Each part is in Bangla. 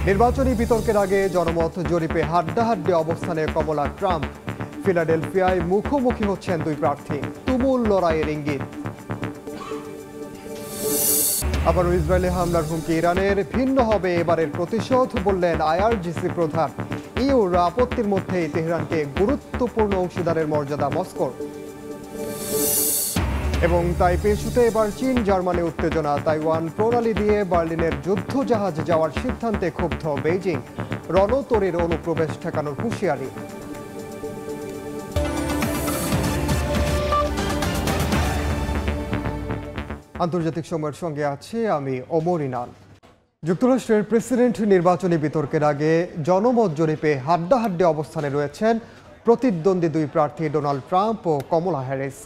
নির্বাচনী বিতর্কের আগে জনমত জরিপে হাড্ডাহাড্ডি অবস্থানে কমলা ট্রাম্প। ফিলাডেলফিয়ায় মুখোমুখি হচ্ছেন দুই প্রার্থী, তুমুল লড়াইয়ের ইঙ্গিত। আবারও ইসরায়েলে হামলার হুমকি ইরানের, ভিন্ন হবে এবারের প্রতিশোধ বললেন আইআরজিসি প্রধান। ইউর আপত্তির মধ্যেই তেহরানকে গুরুত্বপূর্ণ অংশীদারের মর্যাদা মস্কোর। এবং তাইপে ইস্যুতে এবার চীন জার্মানি উত্তেজনা। তাইওয়ান প্রণালী দিয়ে বার্লিনের যুদ্ধজাহাজ যাওয়ার সিদ্ধান্তে ক্ষুব্ধ বেইজিং। রণতরীর অনুপ্রবেশ ঠেকানোর হুঁশিয়ারি। আন্তর্জাতিক সময়ের সঙ্গে আছি আমি ওমর ইনান। যুক্তরাষ্ট্রের প্রেসিডেন্ট নির্বাচনী বিতর্কের আগে জনমত জরিপে হাড্ডাহাড্ডি অবস্থানে রয়েছেন প্রতিদ্বন্দ্বী দুই প্রার্থী ডোনাল্ড ট্রাম্প ও কমলা হ্যারিস।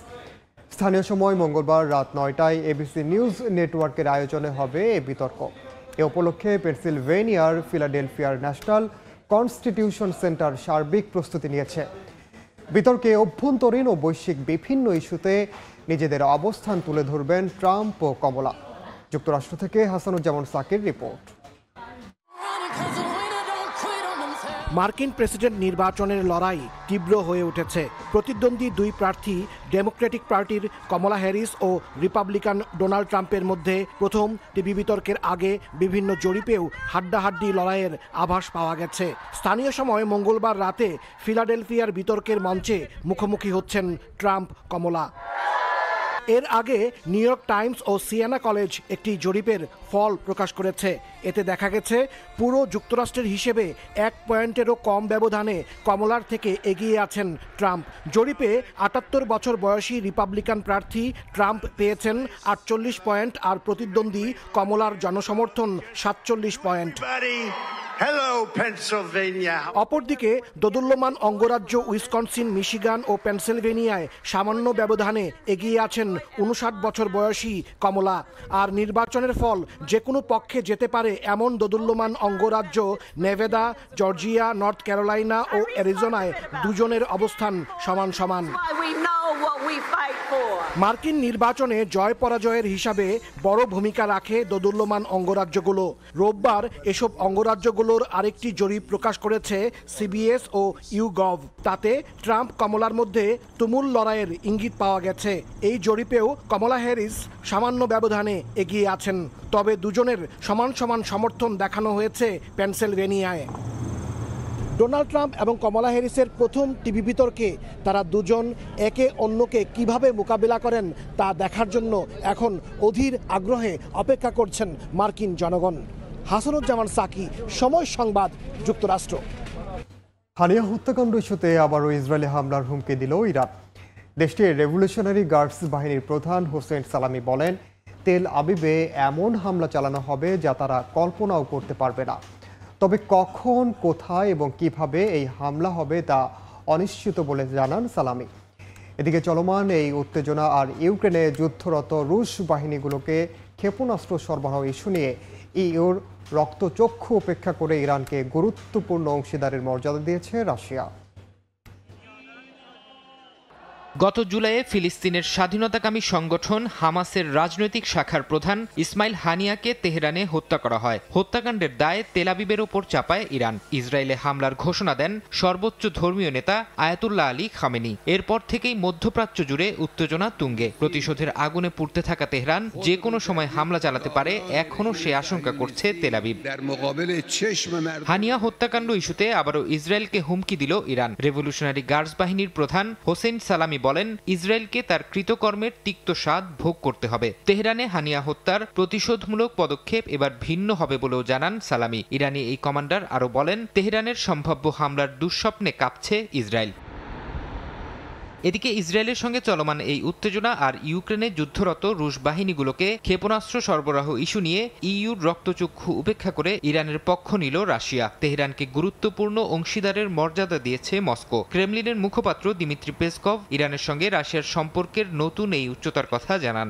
স্থানীয় সময় মঙ্গলবার রাত 9টায় এবিসি নিউজ নেটওয়ার্কের আয়োজনে হবে এই বিতর্ক। এ উপলক্ষে পেনসিলভেনিয়ার ফিলাডেলফিয়ার ন্যাশনাল কনস্টিটিউশন সেন্টার সার্বিক প্রস্তুতি নিয়েছে। বিতর্কে অভ্যন্তরীণ ও বৈশ্বিক বিভিন্ন ইস্যুতে নিজেদের অবস্থান তুলে ধরবেন ট্রাম্প ও কমলা। যুক্তরাষ্ট্র থেকে হাসানুজ্জামান সাকির রিপোর্ট। মার্কিন প্রেসিডেন্ট নির্বাচনের লড়াই তীব্র হয়ে উঠেছে। প্রতিদ্বন্দ্বী দুই প্রার্থী ডেমোক্রেটিক পার্টির কমলা হ্যারিস ও রিপাবলিকান ডোনাল্ড ট্রাম্পের মধ্যে প্রথম টিভি বিতর্কের আগে বিভিন্ন জরিপেও হাড্ডাহাড্ডি লড়াইয়ের আভাস পাওয়া গেছে। স্থানীয় সময় মঙ্গলবার রাতে ফিলাডেলফিয়ার বিতর্কের মঞ্চে মুখোমুখি হচ্ছেন ট্রাম্প কমলা। এর আগে নিউ ইয়র্ক টাইমস ও সিয়েনা কলেজ একটি জরিপের ফল প্রকাশ করেছে। এতে দেখা গেছে পুরো যুক্তরাষ্ট্রের হিসেবে 1 পয়েন্টেরও কম ব্যবধানে কমলার থেকে এগিয়ে আছেন ট্রাম্প। জরিপে 78 বছর বয়সী রিপাবলিকান প্রার্থী ট্রাম্প পেয়েছেন 48 পয়েন্ট, আর প্রতিদ্বন্দ্বী কমলার জনসমর্থন 47 পয়েন্ট। অপরদিকে দোদুল্যমান অঙ্গরাজ্য উইসকনসিন, মিশিগান ও পেনসিলভেনিয়ায় সামান্য ব্যবধানে এগিয়ে আছেন 59 বছর বয়সী কমলা। আর নির্বাচনের ফল যে কোনো পক্ষে যেতে পারে এমন দোদুল্যমান অঙ্গরাজ্য নেভাদা, জর্জিয়া, নর্থ ক্যারোলাইনা ও অ্যারিজোনায় দুজনের অবস্থান সমান সমান। মার্কিন নির্বাচনে জয় পরাজয়ের হিসাবে বড় ভূমিকা রাখে দোদুল্যমান অঙ্গরাজ্যগুলো। রোববার এসব অঙ্গরাজ্যগুলোর আরেকটি জরিপ প্রকাশ করেছে সিবিএস ও ইউগভ। তাতে ট্রাম্প কমলার মধ্যে তুমুল লড়াইয়ের ইঙ্গিত পাওয়া গেছে। এই জরিপেও কমলা হ্যারিস সামান্য ব্যবধানে এগিয়ে আছেন, তবে দুজনের সমান সমান সমর্থন দেখানো হয়েছে পেনসিলভেনিয়ায়। ডোনাল্ড ট্রাম্প এবং কমলা হ্যারিসের প্রথম টিভি বিতর্কে তারা দুজন একে অন্যকে কিভাবে মোকাবিলা করেন তা দেখার জন্য এখন অধীর আগ্রহে অপেক্ষা করছেন মার্কিন জনগণ। হাসানুজ্জামান সাকি, সময় সংবাদ, যুক্তরাষ্ট্র। হানিয়া হত্যাকাণ্ড ইস্যুতে আবারও ইসরায়েলে হামলার হুমকি দিল ইরান। দেশটির রেভলিউশনারি গার্ডস বাহিনীর প্রধান হোসেন সালামি বলেন, তেল আবিবে এমন হামলা চালানো হবে যা তারা কল্পনাও করতে পারবে না। তবে কখন, কোথায় এবং কিভাবে এই হামলা হবে তা অনিশ্চিত বলে জানান সালামি। এদিকে চলমান এই উত্তেজনা আর ইউক্রেনে যুদ্ধরত রুশ বাহিনীগুলোকে ক্ষেপণাস্ত্র সরবরাহ ইস্যু নিয়ে ইউর রক্তচক্ষু উপেক্ষা করে ইরানকে গুরুত্বপূর্ণ অংশীদারের মর্যাদা দিয়েছে রাশিয়া। গত জুলাইয়ে ফিলিস্তিনের স্বাধীনতাকামী সংগঠন হামাসের রাজনৈতিক শাখার প্রধান ইসমাইল হানিয়াকে তেহরানে হত্যা করা হয়। হত্যাকাণ্ডের দায়ে তেল আবিবের ওপর চাপায় ইরান। ইসরায়েলে হামলার ঘোষণা দেন সর্বোচ্চ ধর্মীয় নেতা আয়াতুল্লাহ আলী খামেনি। এরপর থেকেই মধ্যপ্রাচ্য জুড়ে উত্তেজনা তুঙ্গে। প্রতিশোধের আগুনে পুড়তে থাকা তেহরান যে কোনো সময় হামলা চালাতে পারে, এখনও সে আশঙ্কা করছে তেল আবিব। হানিয়া হত্যাকাণ্ড ইস্যুতে আবারও ইসরায়েলকে হুমকি দিল ইরান। রেভলিউশনারি গার্ডস বাহিনীর প্রধান হোসেন সালামি বলেন, ইসরায়েলকে তার কৃতকর্মের তিক্ত স্বাদ ভোগ করতে হবে। তেহরানে হানিয়া হত্যার প্রতিশোধমূলক পদক্ষেপ এবার ভিন্ন হবে বলেও জানান সালামি। ইরানি এই কমান্ডার আরও বলেন, তেহরানের সম্ভাব্য হামলার দুঃস্বপ্নে কাঁপছে ইসরায়েল। এদিকে ইসরায়েলের সঙ্গে চলমান এই উত্তেজনা আর ইউক্রেনে যুদ্ধরত রুশ বাহিনীগুলোকে ক্ষেপণাস্ত্র সরবরাহ ইস্যু নিয়ে ইইউর রক্তচক্ষু উপেক্ষা করে ইরানের পক্ষ নিল রাশিয়া। তেহরানকে গুরুত্বপূর্ণ অংশীদারের মর্যাদা দিয়েছে মস্কো। ক্রেমলিনের মুখপাত্র দিমিত্রি পেসকভ ইরানের সঙ্গে রাশিয়ার সম্পর্কের নতুন এই উচ্চতার কথা জানান।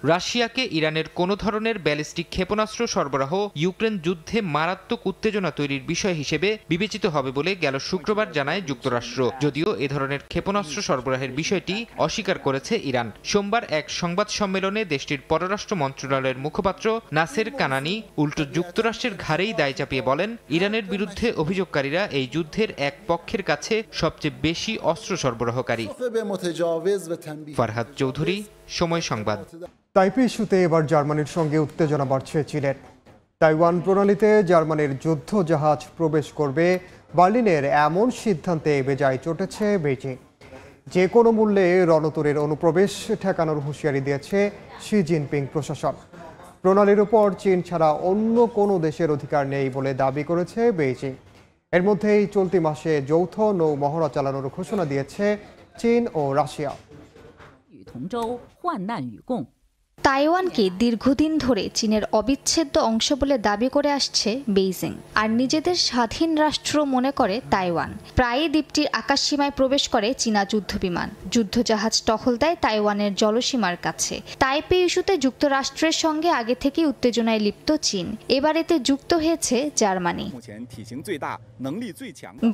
রাশিয়াকে ইরানের কোনো ধরনের ব্যালিস্টিক ক্ষেপণাস্ত্র সরবরাহ ইউক্রেন যুদ্ধে মারাত্মক উত্তেজনা তৈরির বিষয় হিসেবে বিবেচিত হবে বলে গেল শুক্রবার জানায় যুক্তরাষ্ট্র, যদিও এ ধরনের ক্ষেপণাস্ত্র সরবরাহের বিষয়টি অস্বীকার করেছে ইরান। সোমবার এক সংবাদ সম্মেলনে দেশটির পররাষ্ট্র মন্ত্রণালয়ের মুখপাত্র নাসের কানানি উল্টো যুক্তরাষ্ট্রের ঘাড়েই দায় চাপিয়ে বলেন, ইরানের বিরুদ্ধে অভিযোগকারীরা এই যুদ্ধের এক পক্ষের কাছে সবচেয়ে বেশি অস্ত্র সরবরাহকারী। ফারহাদ চৌধুরী, সময় সংবাদ। তাইপে ইস্যুতে এবার জার্মানির সঙ্গে উত্তেজনা বাড়ছে চীনের। তাইওয়ান প্রণালীতে জার্মানির যুদ্ধ জাহাজ প্রবেশ করবে বার্লিনের এমন সিদ্ধান্তে বেজায় চটেছে বেইজিং। যে কোনো মূল্যে রণতরীর অনুপ্রবেশ ঠেকানোর হুঁশিয়ারি দিয়েছে শি জিনপিং প্রশাসন। প্রণালীর উপর চীন ছাড়া অন্য কোনো দেশের অধিকার নেই বলে দাবি করেছে বেইজিং। এর মধ্যেই চলতি মাসে যৌথ নৌ মহড়া চালানোর ঘোষণা দিয়েছে চীন ও রাশিয়া। তাইওয়ানকে দীর্ঘদিন ধরে চীনের অবিচ্ছেদ্য অংশ বলে দাবি করে আসছে বেইজিং, আর নিজেদের স্বাধীন রাষ্ট্র মনে করে তাইওয়ান। প্রায়ই দ্বীপটির আকাশসীমায় প্রবেশ করে চীনা যুদ্ধবিমান, যুদ্ধজাহাজ টহল দেয় তাইওয়ানের জলসীমার কাছে। তাইপে ইস্যুতে যুক্তরাষ্ট্রের সঙ্গে আগে থেকেই উত্তেজনায় লিপ্ত চীন, এবার এতে যুক্ত হয়েছে জার্মানি।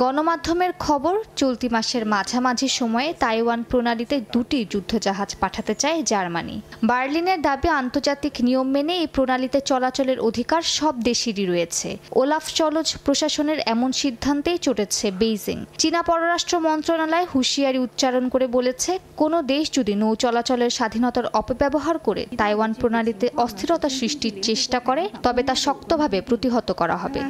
গণমাধ্যমের খবর, চলতি মাসের মাঝামাঝি সময়ে তাইওয়ান প্রণালীতে 2টি যুদ্ধজাহাজ পাঠাতে চায় জার্মানি। বার্লিনের দাবি, আন্তর্জাতিক নিয়ম মেনে এই প্রণালীতে চলাচলের অধিকার সব দেশেরই রয়েছে। ওলাফ চলজ প্রশাসনের এমন সিদ্ধান্তেই চটেছে বেইজিং। চীনা পররাষ্ট্র মন্ত্রণালয় হুঁশিয়ারি উচ্চারণ করে বলেছে, কোনো দেশ যদি নৌ চলাচলের স্বাধীনতার অপব্যবহার করে তাইওয়ান প্রণালীতে অস্থিরতা সৃষ্টির চেষ্টা করে, তবে তা শক্তভাবে প্রতিহত করা হবে।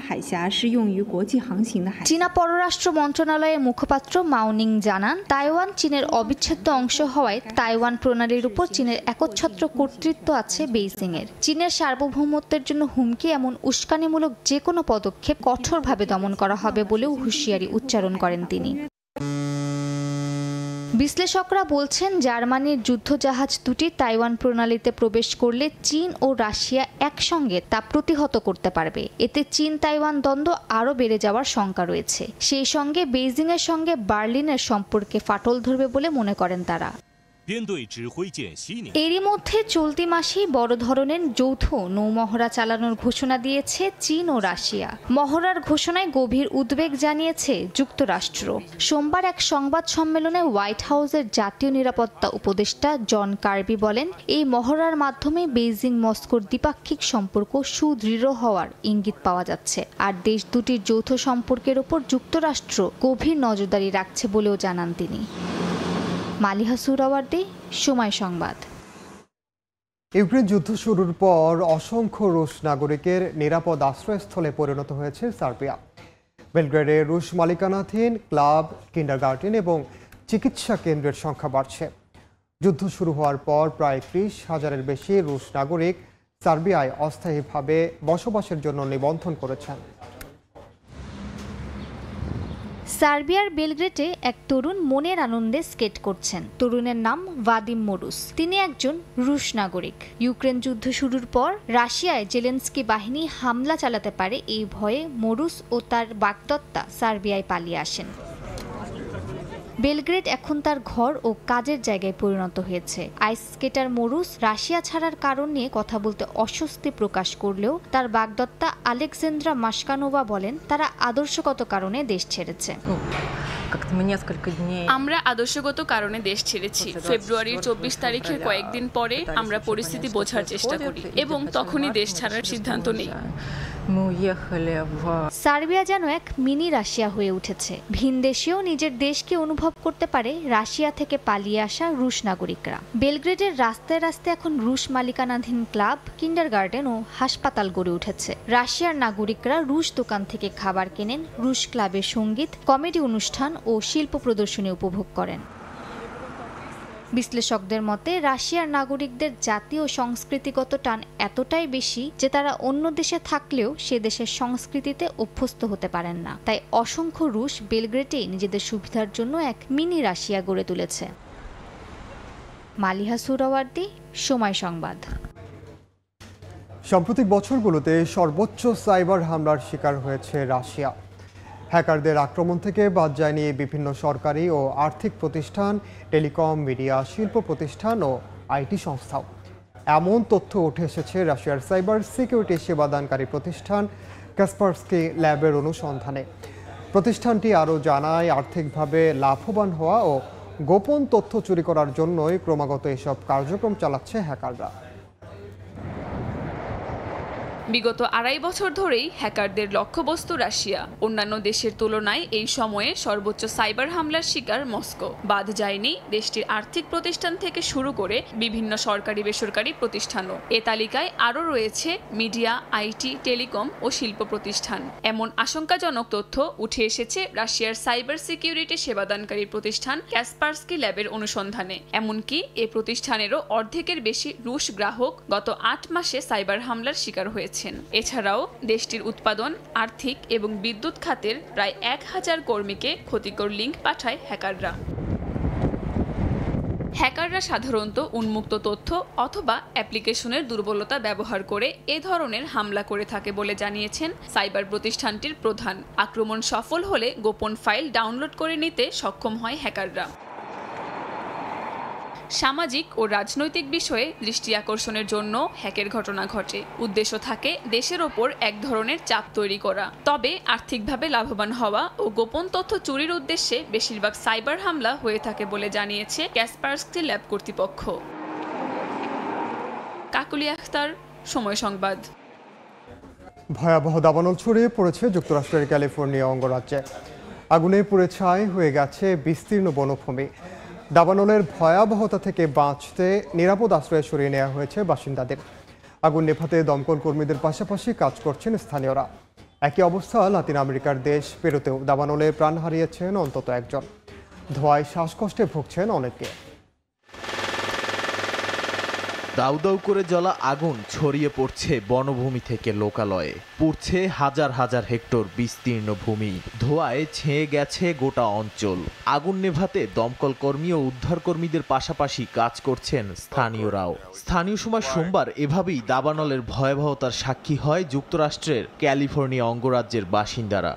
চীনা পররাষ্ট্র মন্ত্রণালয়ের মুখপাত্র মাওনিং জানান, তাইওয়ান চীনের অবিচ্ছেদ্য অংশ হওয়ায় তাইওয়ান প্রণালীর উপর চীনের একচ্ছত্র কর্তৃত্ব আছে বেইজিং এর। চীনের সার্বভৌমত্বের জন্য হুমকি, এমন উস্কানিমূলক যে কোনো পদক্ষেপ কঠোরভাবে দমন করা হবে বলেও হুঁশিয়ারি উচ্চারণ করেন তিনি। বিশ্লেষকরা বলছেন, জার্মানির যুদ্ধজাহাজ 2টি তাইওয়ান প্রণালীতে প্রবেশ করলে চীন ও রাশিয়া একসঙ্গে তা প্রতিহত করতে পারবে। এতে চীন তাইওয়ান দ্বন্দ্ব আরও বেড়ে যাওয়ার শঙ্কা রয়েছে। সেই সঙ্গে বেইজিংয়ের সঙ্গে বার্লিনের সম্পর্কে ফাটল ধরবে বলে মনে করেন তারা। এরই মধ্যে চলতি মাসেই বড় ধরনের যৌথ নৌমহড়া চালানোর ঘোষণা দিয়েছে চীন ও রাশিয়া। মহড়ার ঘোষণায় গভীর উদ্বেগ জানিয়েছে যুক্তরাষ্ট্র। সোমবার এক সংবাদ সম্মেলনে হোয়াইট হাউসের জাতীয় নিরাপত্তা উপদেষ্টা জন কার্বি বলেন, এই মহড়ার মাধ্যমে বেইজিং মস্কোর দ্বিপাক্ষিক সম্পর্ক সুদৃঢ় হওয়ার ইঙ্গিত পাওয়া যাচ্ছে, আর দেশ দুটির যৌথ সম্পর্কের ওপর যুক্তরাষ্ট্র গভীর নজরদারি রাখছে বলেও জানান তিনি। মালিহা সুরাওয়ার্দী, সময় সংবাদ। ইউক্রেন যুদ্ধ শুরুর পর অসংখ্য রুশ নাগরিকের নিরাপদ আশ্রয়স্থলে পরিণত হয়েছে সার্বিয়া। বেলগ্রেডে রুশ মালিকানাধীন ক্লাব, কিন্ডারগার্টেন এবং চিকিৎসা কেন্দ্রের সংখ্যা বাড়ছে। যুদ্ধ শুরু হওয়ার পর প্রায় 30,000-এর বেশি রুশ নাগরিক সার্বিয়ায় অস্থায়ীভাবে বসবাসের জন্য নিবন্ধন করেছেন। সার্বিয়ার বেলগ্রেডে এক তরুণ মনের আনন্দে স্কেট করছেন। তরুণের নাম ভাদিম মোরুস। তিনি একজন রুশ নাগরিক। ইউক্রেন যুদ্ধ শুরুর পর রাশিয়ায় জেলেনস্কি বাহিনী হামলা চালাতে পারে এই ভয়ে মোরুস ও তার বাগদত্তা সার্বিয়ায় পালিয়ে আসেন। বেলগ্রেড এখন তার ঘর ও কাজের জায়গায় পরিণত হয়েছে। আইস স্কেটার মোরুস রাশিয়া ছাড়ার কারণ নিয়ে কথা বলতে অস্বস্তি প্রকাশ করলেও তার বাগদত্তা আলেকজান্দ্রা মাসকানোভা বলেন, তারা আদর্শগত কারণে দেশ ছেড়েছে। আমরা আদর্শগত কারণে দেশ ছেড়েছি। ফেব্রুয়ারির 24 তারিখের কয়েকদিন পরে আমরা পরিস্থিতি বোঝার চেষ্টা করি এবং তখনই দেশ ছাড়ার সিদ্ধান্ত নিই। সার্বিয়া যেন এক মিনি রাশিয়া হয়ে উঠেছে। ভিনদেশেও নিজের দেশকে অনুভব করতে পারে রাশিয়া থেকে পালিয়ে আসা রুশ নাগরিকরা। বেলগ্রেডের রাস্তায় রাস্তায় এখন রুশ মালিকানাধীন ক্লাব, কিন্ডারগার্টেন ও হাসপাতাল গড়ে উঠেছে। রাশিয়ার নাগরিকরা রুশ দোকান থেকে খাবার কেনেন, রুশ ক্লাবে সঙ্গীত, কমেডি অনুষ্ঠান ও শিল্প প্রদর্শনী উপভোগ করেন। বিশ্লেষকদের মতে, রাশিয়ার নাগরিকদের জাতীয় সংস্কৃতিগত টান এতটাই বেশি যে তারা অন্য দেশে থাকলেও সে দেশের সংস্কৃতিতে অভ্যস্ত হতে পারেন না। তাই অসংখ্য রুশ বেলগ্রেডে নিজেদের সুবিধার জন্য এক মিনি রাশিয়া গড়ে তুলেছে। মালিহা সুরাওয়ার্দী, সময় সংবাদ। সাম্প্রতিক বছরগুলোতে সর্বোচ্চ সাইবার হামলার শিকার হয়েছে রাশিয়া। হ্যাকারদের আক্রমণ থেকে বাদ যায়নি বিভিন্ন সরকারি ও আর্থিক প্রতিষ্ঠান, টেলিকম, মিডিয়া, শিল্প প্রতিষ্ঠান ও আইটি সংস্থাও। এমন তথ্য উঠে এসেছে রাশিয়ার সাইবার সিকিউরিটি সেবাদানকারী প্রতিষ্ঠান কাসপারস্কি ল্যাবের অনুসন্ধানে। প্রতিষ্ঠানটি আরও জানায়, আর্থিকভাবে লাভবান হওয়া ও গোপন তথ্য চুরি করার জন্যই ক্রমাগত এসব কার্যক্রম চালাচ্ছে হ্যাকাররা। বিগত ২.৫ বছর ধরেই হ্যাকারদের লক্ষ্যবস্তু রাশিয়া। অন্যান্য দেশের তুলনায় এই সময়ে সর্বোচ্চ সাইবার হামলার শিকার মস্কো। বাদ যায়নি দেশটির আর্থিক প্রতিষ্ঠান থেকে শুরু করে বিভিন্ন সরকারি বেসরকারি প্রতিষ্ঠানও। এ তালিকায় আরও রয়েছে মিডিয়া, আইটি, টেলিকম ও শিল্প প্রতিষ্ঠান। এমন আশঙ্কাজনক তথ্য উঠে এসেছে রাশিয়ার সাইবার সিকিউরিটি সেবাদানকারী প্রতিষ্ঠান কাসপারস্কি ল্যাবের অনুসন্ধানে। এমনকি এ প্রতিষ্ঠানেরও অর্ধেকের বেশি রুশ গ্রাহক গত ৮ মাসে সাইবার হামলার শিকার হয়েছে। এছাড়াও দেশটির উৎপাদন, আর্থিক এবং বিদ্যুৎ খাতের প্রায় ১,০০০ কর্মীকে ক্ষতিকর লিঙ্ক পাঠায় হ্যাকাররা। হ্যাকাররা সাধারণত উন্মুক্ত তথ্য অথবা অ্যাপ্লিকেশনের দুর্বলতা ব্যবহার করে এ ধরনের হামলা করে থাকে বলে জানিয়েছেন সাইবার প্রতিষ্ঠানটির প্রধান। আক্রমণ সফল হলে গোপন ফাইল ডাউনলোড করে নিতে সক্ষম হয় হ্যাকাররা। সামাজিক ও রাজনৈতিক বিষয়ে দৃষ্টি আকর্ষণের জন্য হ্যাকের ঘটনা ঘটে। উদ্দেশ্য থাকে দেশের ওপর এক ধরনের চাপ তৈরি করা। তবে আর্থিকভাবে লাভবান হওয়া ও গোপন তথ্য চুরির উদ্দেশ্যে বেশিরভাগ সাইবার হামলা হয়ে থাকে বলে জানিয়েছে কাসপারস্কি ল্যাব কর্তৃপক্ষ। কাকুলি আখতার, সময় সংবাদ। ভয়াবহ দাবানল ছড়িয়ে পড়েছে যুক্তরাষ্ট্রের ক্যালিফোর্নিয়া অঙ্গরাজ্যে। আগুনে পুড়ে ছাই হয়ে গেছে বিস্তীর্ণ বনভূমি। দাবানলের ভয়াবহতা থেকে বাঁচতে নিরাপদ আশ্রয়ে সরিয়ে নেওয়া হয়েছে বাসিন্দাদের। আগুন নেভাতে দমকল কর্মীদের পাশাপাশি কাজ করছেন স্থানীয়রা। একই অবস্থা লাতিন আমেরিকার দেশ পেরুতেও। দাবানলে প্রাণ হারিয়েছেন অন্তত একজন। ধোঁয়ায় শ্বাসকষ্টে ভুগছেন অনেকে। দাউ দাউ করে জ্বলা আগুন ছড়িয়ে পড়ছে বনভূমি থেকে লোকালয়ে। পুড়ছে হাজার হাজার হেক্টর বিস্তীর্ণ ভূমি। ধোঁয়ায় ছেয়ে গেছে গোটা অঞ্চল। আগুন নেভাতে দমকল কর্মী ও উদ্ধার কর্মীদের পাশাপাশি কাজ করছেন স্থানীয়রাও। স্থানীয় সময় সোমবার এভাবেই দাবানলের ভয়াবহতার সাক্ষী হয় যুক্তরাষ্ট্রের ক্যালিফোর্নিয়া অঙ্গরাজ্যের বাসিন্দারা।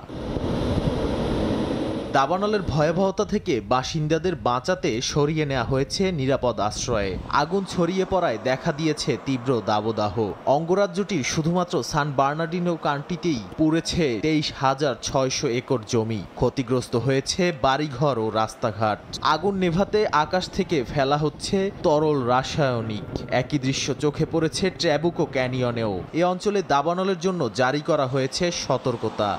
দাবানলের ভয়াবহতা থেকে বাসিন্দাদের বাঁচাতে সরিয়ে নেওয়া হয়েছে নিরাপদ আশ্রয়ে। আগুন ছড়িয়ে পড়ায় দেখা দিয়েছে তীব্র দাবদাহ। অঙ্গরাজ্যটির শুধুমাত্র সান বার্নার্ডিনো কাউন্টিতেই পুড়েছে ২৩,৬০০ একর জমি। ক্ষতিগ্রস্ত হয়েছে বাড়িঘর ও রাস্তাঘাট। আগুন নেভাতে আকাশ থেকে ফেলা হচ্ছে তরল রাসায়নিক। একই দৃশ্য চোখে পড়েছে ট্র্যাবুকো ক্যানিয়নেও। এ অঞ্চলে দাবানলের জন্য জারি করা হয়েছে সতর্কতা।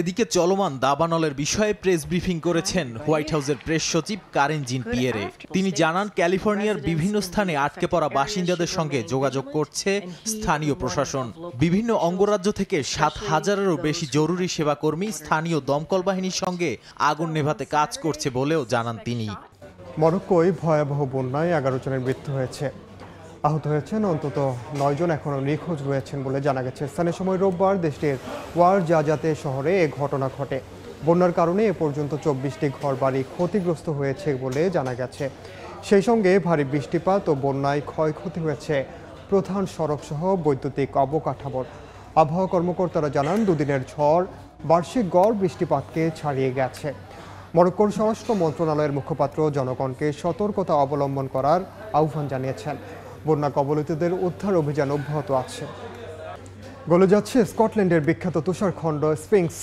এদিকে চলমান দাবানলের বিষয়ে প্রেস ব্রিফিং করেছেন হোয়াইট হাউসের প্রেস সচিব কারেন জিন পিয়েরে। তিনি জানান, ক্যালিফোর্নিয়ার বিভিন্ন স্থানে আটকে পড়া বাসিন্দাদের সঙ্গে যোগাযোগ করছে স্থানীয় প্রশাসন। বিভিন্ন অঙ্গরাজ্য থেকে ৭,০০০-এরও বেশি জরুরি সেবা কর্মী স্থানীয় দমকল বাহিনীর সঙ্গে আগুন নেভাতে কাজ করছে বলেও জানান তিনি। মরক্কোয় ভয়াবহ বন্যায় ১১ জনের মৃত্যু হয়েছে। আহত হয়েছেন অন্তত ৯ জন এখনও নিখোঁজ রয়েছেন বলে জানা গেছে। স্থানীয় সময় রোববার দেশটির ওয়ারজাজাতে শহরে এ ঘটনা ঘটে। বন্যার কারণে এ পর্যন্ত ২৪টি ঘরবাড়ি ক্ষতিগ্রস্ত হয়েছে বলে জানা গেছে। সেই সঙ্গে ভারী বৃষ্টিপাত ও বন্যায় ক্ষয়ক্ষতি হয়েছে প্রধান সড়কসহ বৈদ্যুতিক অবকাঠামোর। আবহাওয়া কর্মকর্তারা জানান, দুদিনের ঝড় বার্ষিক গড় বৃষ্টিপাতকে ছাড়িয়ে গেছে। মরক্কোর স্বরাষ্ট্র মন্ত্রণালয়ের মুখপাত্র জনগণকে সতর্কতা অবলম্বন করার আহ্বান জানিয়েছেন। বন্যা কবলিতদের উদ্ধার অভিযান অব্যাহত আছে। গলে যাচ্ছে স্কটল্যান্ডের বিখ্যাত তুষারখণ্ড স্ফিংস।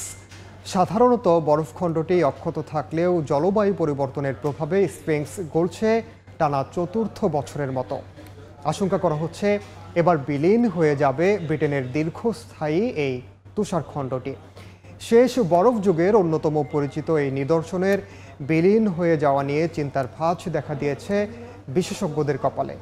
সাধারণত বরফখণ্ডটি অক্ষত থাকলেও জলবায়ু পরিবর্তনের প্রভাবে স্ফিংস গলছে টানা ৪র্থ বছরের মতো। আশঙ্কা করা হচ্ছে এবার বিলীন হয়ে যাবে ব্রিটেনের দীর্ঘস্থায়ী এই তুষারখণ্ডটি। শেষ বরফ যুগের অন্যতম পরিচিত এই নিদর্শনের বিলীন হয়ে যাওয়া নিয়ে চিন্তার ভাঁজ দেখা দিয়েছে বিশেষজ্ঞদের কপালে।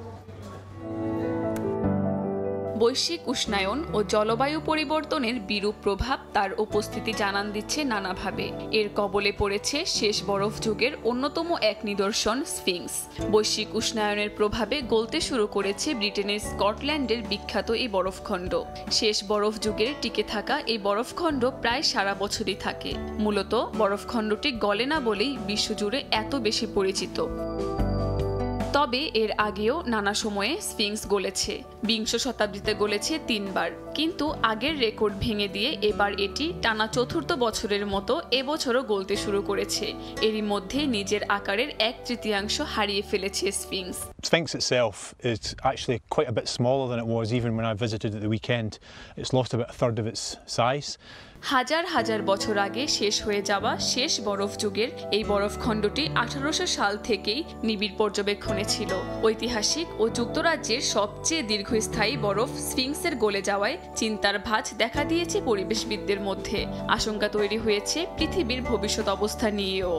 বৈশ্বিক উষ্ণায়ন ও জলবায়ু পরিবর্তনের বিরূপ প্রভাব তার উপস্থিতি জানান দিচ্ছে নানাভাবে। এর কবলে পড়েছে শেষ বরফ যুগের অন্যতম এক নিদর্শন স্ফিংস। বৈশ্বিক উষ্ণায়নের প্রভাবে গলতে শুরু করেছে ব্রিটেনের স্কটল্যান্ডের বিখ্যাত এই বরফখণ্ড। শেষ বরফ যুগের টিকে থাকা এই বরফখণ্ড প্রায় সারা বছরই থাকে। মূলত বরফখণ্ডটি গলে না বলেই বিশ্বজুড়ে এত বেশি পরিচিত। তবে এর আগেও নানা সময়ে স্ফিংস গলেছে। বিংশ শতাব্দীতে গলেছে 3 বার, কিন্তু আগের রেকর্ড ভেঙে দিয়ে এবার এটি টানা চতুর্থ বছরের মতো এবছরও গলতে শুরু করেছে। এরই মধ্যে নিজের আকারের 1/3 হারিয়ে ফেলেছে Sphinx. Sphinx itself is actually quite a bit smaller than it was even when I visited at the weekend. It's lost about a third of its size. হাজার হাজার বছর আগে শেষ হয়ে যাওয়া শেষ বরফ যুগের এই বরফখণ্ডটি 1800 সাল থেকেই নিবিড় পর্যবেক্ষণে ছিল। ঐতিহাসিক ও যুক্তরাজ্যের সবচেয়ে দীর্ঘস্থায়ী বরফ স্ফিংসের গলে যাওয়ায় চিন্তার ভাঁজ দেখা দিয়েছে পরিবেশবিদদের মধ্যে। আশঙ্কা তৈরি হয়েছে পৃথিবীর ভবিষ্যৎ অবস্থা নিয়েও।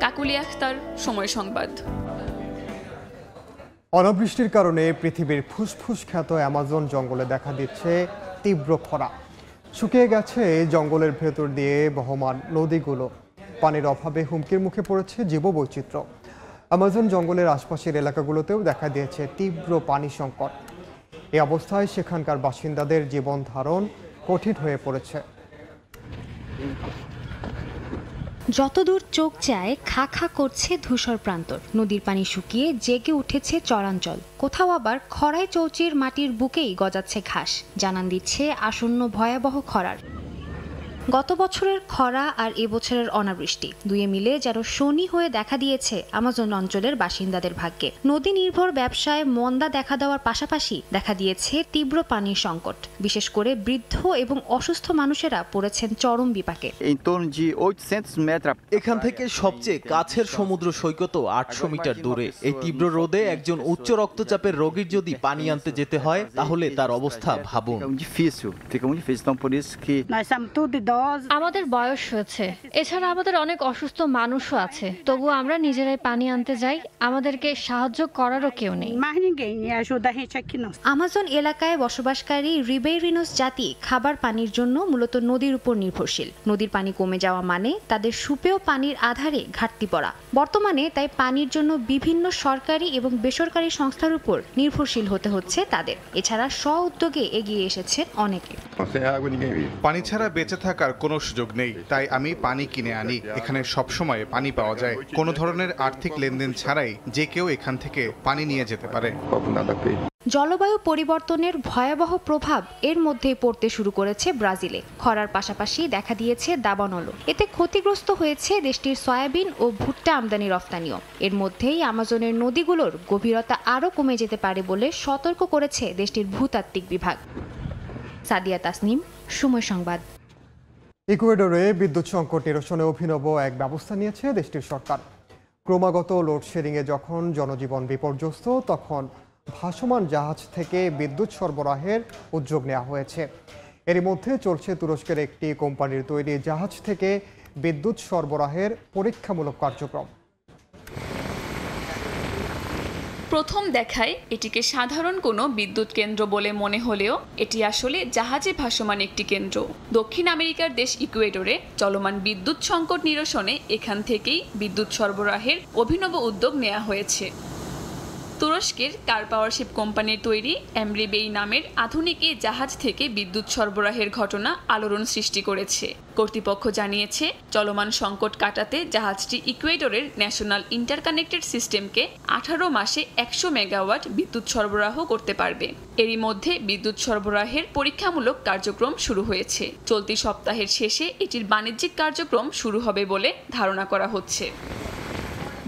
কাকুলি আখতার, সময় সংবাদ। অনাবৃষ্টির কারণে পৃথিবীর ফুসফুস খ্যাত অ্যামাজন জঙ্গলে দেখা দিচ্ছে তীব্র খরা। শুকিয়ে গেছে জঙ্গলের ভেতর দিয়ে বহমান নদীগুলো। পানির অভাবে হুমকির মুখে পড়েছে জীববৈচিত্র্য। অ্যামাজন জঙ্গলের আশপাশের এলাকাগুলোতেও দেখা দিয়েছে তীব্র পানি সংকট। এই অবস্থায় সেখানকার বাসিন্দাদের জীবন ধারণ কঠিন হয়ে পড়েছে। যতদূর চোখ যায় খা খা করছে ধূসর প্রান্তর। নদীর পানি শুকিয়ে জেগে উঠেছে চরাঞ্চল। কোথাও আবার খরায় চৌচির মাটির বুকেই গজাচ্ছে ঘাস, জানান দিচ্ছে আসন্ন ভয়াবহ খরার। গত বছরের খরা আর এবছরের অনাবৃষ্টি দুয়ে মিলে যেন শনি হয়ে দেখা দিয়েছে আমাজন অঞ্চলের বাসিন্দাদের ভাগ্যে। নদী নির্ভর ব্যবসায় মন্দা দেখা দেওয়ার পাশাপাশি দেখা দিয়েছে তীব্র পানির সংকট। বিশেষ করে বৃদ্ধ এবং অসুস্থ মানুষেরা পড়েছেন চরম বিপাকে। এখান থেকে সবচেয়ে কাছের সমুদ্র সৈকতও 800 মিটার দূরে। এই তীব্র রোদে একজন উচ্চ রক্তচাপের রোগীর যদি পানি আনতে যেতে হয় তাহলে তার অবস্থা ভাবুন। আমাদের বয়স হয়েছে, এছাড়া আমাদের অনেক অসুস্থ মানুষও আছে, তবু আমরা নিজেরাই পানি আনতে যাই, আমাদেরকে সাহায্য করারও কেউ নেই। আমাজন এলাকায় বসবাসকারী রিবেইরিনোস জাতি খাবার পানির জন্য মূলত নদীর উপর নির্ভরশীল। নদীর পানি কমে যাওয়া মানে তাদের সুপেয় পানির আধারে ঘাটতি পড়া। বর্তমানে তাই পানির জন্য বিভিন্ন সরকারি এবং বেসরকারি সংস্থার উপর নির্ভরশীল হতে হচ্ছে তাদের। এছাড়া স্ব উদ্যোগে এগিয়ে এসেছে অনেকে। পানি ছাড়া বেঁচে থাকার কোনো সুযোগ নেই, তাই আমি পানি কিনে আনি। এখানে সবসময় পানি পাওয়া যায়, কোনো ধরনের আর্থিক লেনদেন ছাড়াই যে কেউ এখান থেকে পানি নিয়ে যেতে পারে। জলবায়ু পরিবর্তনের ভয়াবহ প্রভাব এর মধ্যেই পড়তে শুরু করেছে ব্রাজিলে। খরার পাশাপাশি দেখা দিয়েছে দাবানলও। এতে ক্ষতিগ্রস্ত হয়েছে দেশটির সয়াবিন ও ভুট্টা আমদানি রফতানিও। এর মধ্যেই আমাজনের নদীগুলোর গভীরতা আরও কমে যেতে পারে বলে সতর্ক করেছে দেশটির ভূতাত্ত্বিক বিভাগ। সাদিয়া তাসনিম, সময় সংবাদ। ইকুয়েডরে বিদ্যুৎ সংকট নিরসনে অভিনব এক ব্যবস্থা নিয়েছে দেশটির সরকার। ক্রমাগত লোডশেডিংয়ে যখন জনজীবন বিপর্যস্ত, তখন ভাসমান জাহাজ থেকে বিদ্যুৎ সরবরাহের উদ্যোগ নেওয়া হয়েছে। এরই মধ্যে চলছে তুরস্কের একটি কোম্পানির তৈরি জাহাজ থেকে বিদ্যুৎ সরবরাহের পরীক্ষামূলক কার্যক্রম। প্রথম দেখায় এটিকে সাধারণ কোনো বিদ্যুৎ কেন্দ্র বলে মনে হলেও এটি আসলে জাহাজে ভাসমান একটি কেন্দ্র। দক্ষিণ আমেরিকার দেশ ইকুয়েডরে চলমান বিদ্যুৎ সংকট নিরসনে এখান থেকেই বিদ্যুৎ সরবরাহের অভিনব উদ্যোগ নেওয়া হয়েছে। তুরস্কের কার পাওয়ারশিপ কোম্পানির তৈরি এমরিবেই নামের আধুনিক এই জাহাজ থেকে বিদ্যুৎ সরবরাহের ঘটনা আলোড়ন সৃষ্টি করেছে। কর্তৃপক্ষ জানিয়েছে, চলমান সংকট কাটাতে জাহাজটি ইকুয়েডরের ন্যাশনাল ইন্টারকানেক্টেড সিস্টেমকে 18 মাসে 100 মেগাওয়াট বিদ্যুৎ সরবরাহ করতে পারবে। এরই মধ্যে বিদ্যুৎ সরবরাহের পরীক্ষামূলক কার্যক্রম শুরু হয়েছে। চলতি সপ্তাহের শেষে এটির বাণিজ্যিক কার্যক্রম শুরু হবে বলে ধারণা করা হচ্ছে।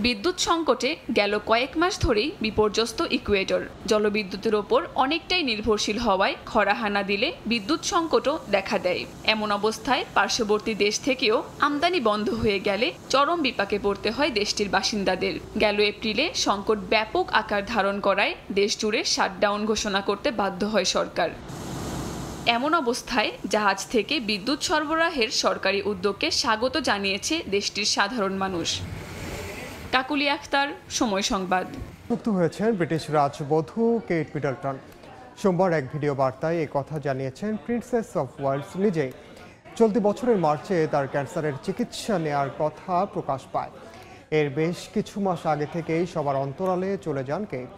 বিদ্যুৎ সংকটে গেল কয়েক মাস ধরেই বিপর্যস্ত ইকুয়েডর। জলবিদ্যুতের ওপর অনেকটাই নির্ভরশীল হওয়ায় খরা হানা দিলে বিদ্যুৎ সংকটও দেখা দেয়। এমন অবস্থায় পার্শ্ববর্তী দেশ থেকেও আমদানি বন্ধ হয়ে গেলে চরম বিপাকে পড়তে হয় দেশটির বাসিন্দাদের। গেল এপ্রিলে সংকট ব্যাপক আকার ধারণ করায় দেশ জুড়ে শাটডাউন ঘোষণা করতে বাধ্য হয় সরকার। এমন অবস্থায় জাহাজ থেকে বিদ্যুৎ সরবরাহের সরকারি উদ্যোগকে স্বাগত জানিয়েছে দেশটির সাধারণ মানুষ। কাকুলি আখতার, সময় সংবাদ। মুক্ত হয়েছেন ব্রিটিশ রাজবধূ কেট মিডলটন। সোমবার এক ভিডিও বার্তায় এই কথা জানিয়েছেন প্রিন্সেস অফ ওয়েলস নিজেই। চলতি বছরের মার্চে তার ক্যান্সারের চিকিৎসা নেয়ার কথা প্রকাশ পায়। এর বেশ কিছু মাস আগে থেকেই সবার অন্তরালে চলে যান কেট।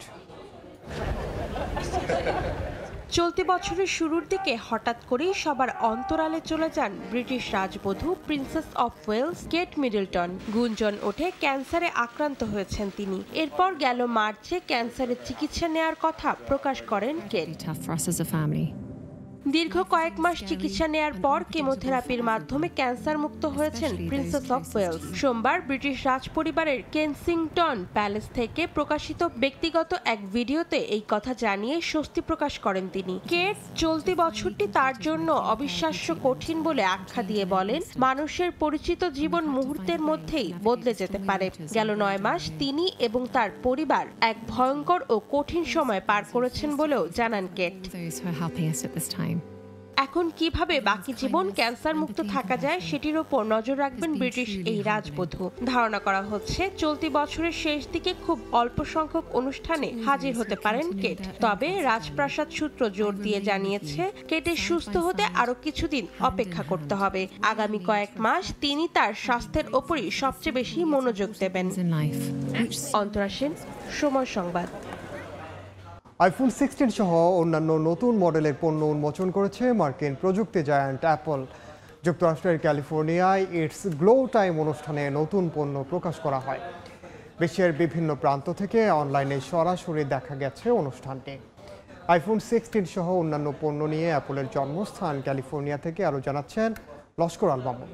চলতি বছরের শুরুর দিকে হঠাৎ করেই সবার অন্তরালে চলে যান ব্রিটিশ রাজবধূ princess of Wales Kate Middleton. গুঞ্জন ওঠে ক্যান্সারে আক্রান্ত হয়েছেন তিনি। এরপর গেল মার্চে ক্যান্সারের চিকিৎসা নেয়ার কথা প্রকাশ করেন কেট। দীর্ঘ কয়েক মাস চিকিৎসা নেয়ার পর কেমোথেরাপির মাধ্যমে ক্যান্সার মুক্ত হয়েছেন প্রিন্সেস অফ ওয়েলস। সোমবার ব্রিটিশ রাজপরিবারের কেনসিংটন প্যালেস থেকে প্রকাশিত ব্যক্তিগত এক ভিডিওতে এই কথা জানিয়ে স্বস্তি প্রকাশ করেন তিনি। কেট চলতি বছরটি তার জন্য অবিশ্বাস্য কঠিন বলে আখ্যা দিয়ে বলেন, মানুষের পরিচিত জীবন মুহূর্তের মধ্যেই বদলে যেতে পারে। গেল 9 মাস তিনি এবং তার পরিবার এক ভয়ঙ্কর ও কঠিন সময় পার করেছেন বলেও জানান কেট। এখন কিভাবে বাকি জীবন ক্যান্সার মুক্ত থাকা যায় সেটির উপর নজর রাখবেন ব্রিটিশ এই রাজবধূ। ধারণা করা হচ্ছে চলতি বছরের শেষ দিকে খুব অল্প সংখ্যক অনুষ্ঠানে হাজির হতে পারেন কেট। তবে রাজপ্রাসাদ সূত্র জোর দিয়ে জানিয়েছে কেটের সুস্থ হতে আরো কিছুদিন অপেক্ষা করতে হবে। আগামী কয়েক মাস তিনি তার স্বাস্থ্যের ওপরই সবচেয়ে বেশি মনোযোগ দেবেন। অন্তরা সেন, সময় সংবাদ। আইফোন 16 সহ অন্যান্য নতুন মডেলের পণ্য উন্মোচন করেছে মার্কিন প্রযুক্তি জায়ান্ট অ্যাপল। যুক্তরাষ্ট্রের ক্যালিফোর্নিয়ায় ইটস গ্লো টাইম অনুষ্ঠানে নতুন পণ্য প্রকাশ করা হয়। বিশ্বের বিভিন্ন প্রান্ত থেকে অনলাইনে সরাসরি দেখা গেছে অনুষ্ঠানটি। আইফোন 16 সহ অন্যান্য পণ্য নিয়ে অ্যাপলের জন্মস্থান ক্যালিফোর্নিয়া থেকে আরও জানাচ্ছেন লস্কর আল মামুন।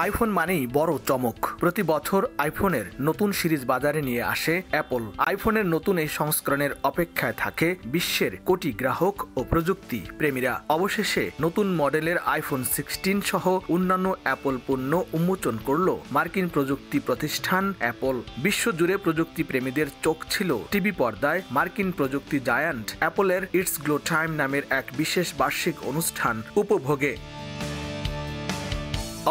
আইফোন মানেই বড় চমক। প্রতি বছর আইফোনের নতুন সিরিজ বাজারে নিয়ে আসে অ্যাপল। আইফোনের নতুন এই সংস্করণের অপেক্ষায় থাকে বিশ্বের কোটি গ্রাহক ও প্রযুক্তি প্রেমীরা। অবশেষে নতুন মডেলের আইফোন 16 সহ অন্যান্য অ্যাপল পণ্য উন্মোচন করল মার্কিন প্রযুক্তি প্রতিষ্ঠান অ্যাপল। বিশ্বজুড়ে প্রযুক্তি প্রেমীদের চোখ ছিল টিভি পর্দায় মার্কিন প্রযুক্তি জায়ান্ট অ্যাপলের ইটস গ্লো টাইম নামের এক বিশেষ বার্ষিক অনুষ্ঠান উপভোগে।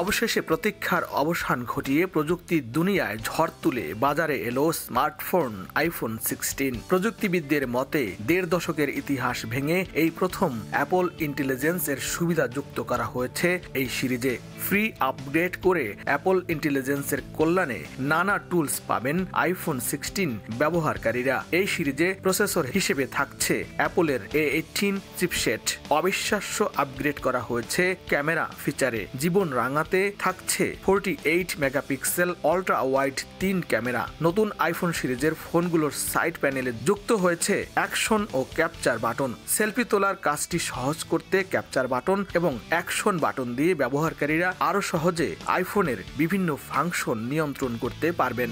অবশেষে প্রতীক্ষার অবসান ঘটিয়ে প্রযুক্তির দুনিয়ায় ঝড় তুলে বাজারে এলো স্মার্টফোন আইফোন 16। প্রযুক্তিবিদদের মতে 1.5 দশকের ইতিহাস ভেঙে এই প্রথম অ্যাপল ইন্টেলিজেন্স এর সুবিধা যুক্ত করা হয়েছে এই সিরিজে। ফ্রি আপগ্রেড করে অ্যাপল ইন্টেলিজেন্সের কল্যাণে নানা টুলস পাবেন আইফোন 16 ব্যবহারকারীরা। এই সিরিজে প্রসেসর হিসেবে থাকছে অ্যাপলের A18 চিপসেট। অবিশ্বাস্য আপগ্রেড করা হয়েছে ক্যামেরা ফিচারে। জীবন রাঙাতে থাকছে 48 মেগাপিক্সেল আল্ট্রা ওয়াইড 3 ক্যামেরা। নতুন আইফোন সিরিজের ফোনগুলোর সাইড প্যানেলে যুক্ত হয়েছে অ্যাকশন ও ক্যাপচার বাটন। সেলফি তোলার কাজটি সহজ করতে ক্যাপচার বাটন এবং অ্যাকশন বাটন দিয়ে ব্যবহারকারীরা আরো সহজে আইফোনের বিভিন্ন ফাংশন নিয়ন্ত্রণ করতে পারবেন।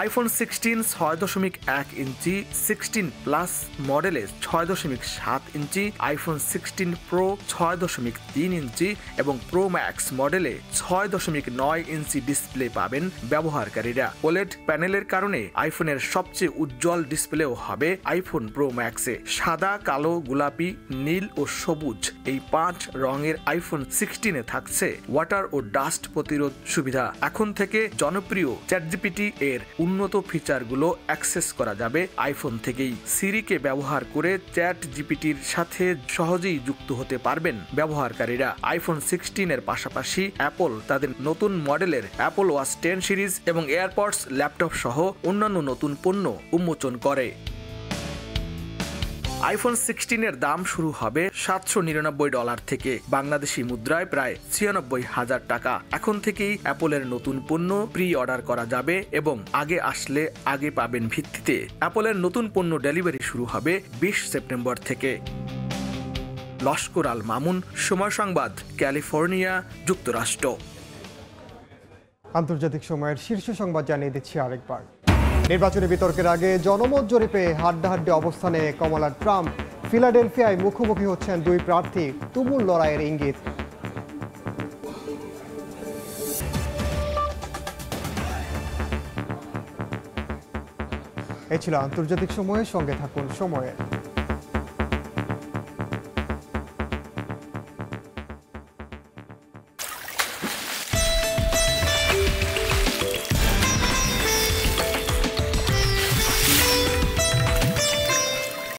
আইফোন 16 6.1 ইঞ্চি, 16 প্লাস মডেলে 6.7 ইঞ্চি, আইফোন 16 প্রো 6.3 ইঞ্চি এবং প্রো ম্যাক্স মডেলে 6.9 ইঞ্চি ডিসপ্লে পাবেন ব্যবহারকারীরা। ওলেড প্যানেলের কারণে আইফোনের সবচেয়ে উজ্জ্বল ডিসপ্লেও হবে আইফোন প্রো ম্যাক্সে। সাদা, কালো, গোলাপি, নীল ও সবুজ এই 5 রঙের আইফোন 16 থাকছে ওয়াটার ও ডাস্ট প্রতিরোধ সুবিধা। এখন থেকে জনপ্রিয় চ্যাটজিপিটি এর উন্নত ফিচারগুলো অ্যাক্সেস করা যাবে আইফোন থেকেই। সিরিকে ব্যবহার করে চ্যাট জিপিটির সাথে সহজেই যুক্ত হতে পারবেন ব্যবহারকারীরা। আইফোন 16 এর পাশাপাশি অ্যাপল তাদের নতুন মডেলের অ্যাপল ওয়াচ 10 সিরিজ এবং এয়ারপডস, ল্যাপটপ সহ অন্যান্য নতুন পণ্য উন্মোচন করে। আইফোন 16 এর দাম শুরু হবে $799 থেকে, বাংলাদেশি মুদ্রায় প্রায় 96,000 টাকা। এখন থেকেই অ্যাপলের নতুন পণ্য প্রি অর্ডার করা যাবে এবং আগে আসলে আগে পাবেন ভিত্তিতে অ্যাপলের নতুন পণ্য ডেলিভারি শুরু হবে 20 সেপ্টেম্বর থেকে। লস্কর আল মামুন, সময় সংবাদ, ক্যালিফোর্নিয়া, যুক্তরাষ্ট্র। আন্তর্জাতিক সময়ের শীর্ষ সংবাদ জানিয়ে দিচ্ছি আরেকবার। নির্বাচনী বিতর্কের আগে জনমত জরিপে হাড্ডাহাড্ডি অবস্থানে কমলা ট্রাম্প। ফিলাডেলফিয়ায় মুখোমুখি হচ্ছেন দুই প্রার্থী, তুমুল লড়াইয়ের ইঙ্গিত। এই ছিল আন্তর্জাতিক সময়ের সঙ্গে থাকুন সময়ের।